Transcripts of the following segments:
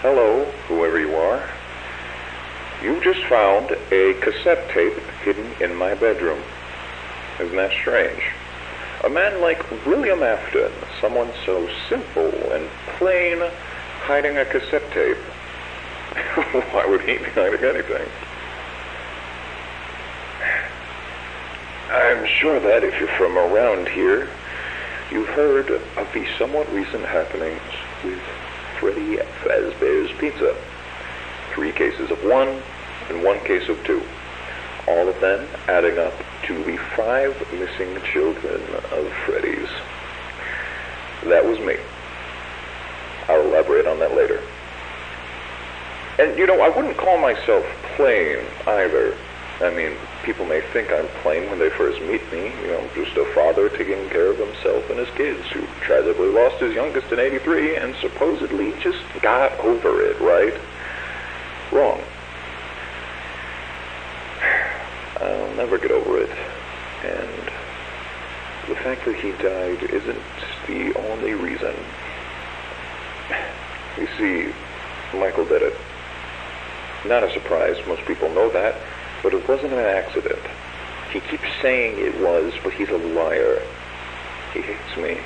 Hello, whoever you are. You just found a cassette tape hidden in my bedroom. Isn't that strange? A man like William Afton, someone so simple and plain, hiding a cassette tape. Why would he be hiding anything? I'm sure that if you're from around here, you've heard of the somewhat recent happenings with Freddy Fazbear's Pizza. 3 cases of one and 1 case of 2. All of them adding up to the 5 missing children of Freddy's. That was me. I'll elaborate on that later. And, I wouldn't call myself plain either. I mean, people may think I'm plain when they first meet me. Just a father taking care of himself and his kids who tragically lost his youngest in '83 and supposedly just got over it, right? Wrong. I'll never get over it. And the fact that he died isn't the only reason. You see, Michael did it. Not a surprise, most people know that. But it wasn't an accident. He keeps saying it was, but he's a liar. He hates me.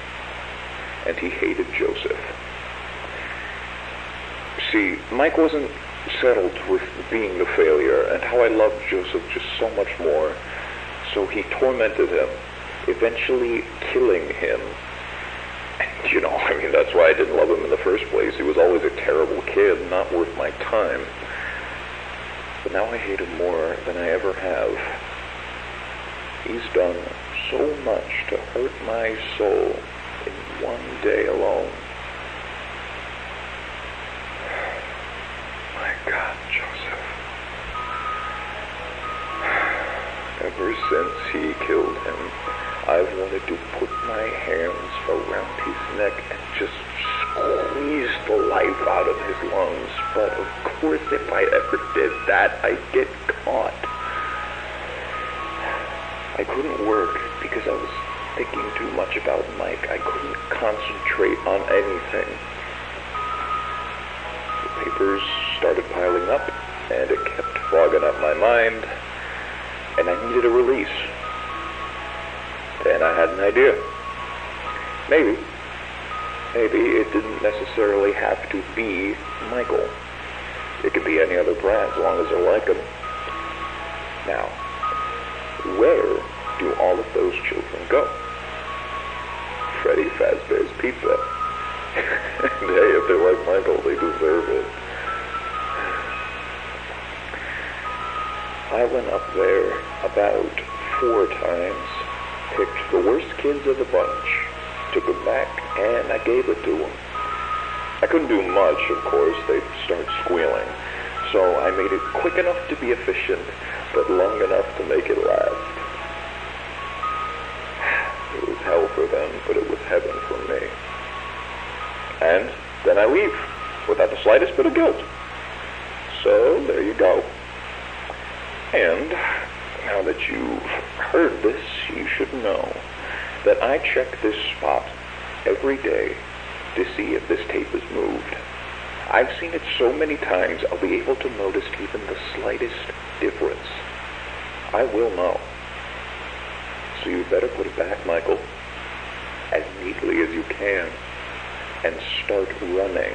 And he hated Joseph. See, Mike wasn't settled with being the failure, and how I loved Joseph just so much more. So he tormented him, eventually killing him. And, that's why I didn't love him in the first place. He was always a terrible kid, not worth my time. But now I hate him more than I ever have. He's done so much to hurt my soul in one day alone. My God, Joseph. Ever since he killed him, I've wanted to put my hands around his neck and just squeeze the life out of his lungs. But of course, if I ever did that, I'd get caught. I couldn't work because I was thinking too much about Mike. I couldn't concentrate on anything. The papers started piling up, and it kept fogging up my mind, and I needed a release. And I had an idea. Maybe it didn't necessarily have to be Michael. It could be any other brand as long as I like them. Now, where do all of those children go? Freddy Fazbear's Pizza. And hey, if they're like Michael, they deserve it. I went up there about 4 times, picked the worst kids of the bunch, took them back, and I gave it to them. I couldn't do much, of course. They'd start squealing. So I made it quick enough to be efficient, but long enough to make it last. It was hell for them, but it was heaven for me. And then I leave, without the slightest bit of guilt. So there you go. And now that you've heard this, you should know that I check this spot every day to see if this tape is moved. I've seen it so many times, I'll be able to notice even the slightest difference. I will know. So you better put it back, Michael, as neatly as you can, and start running.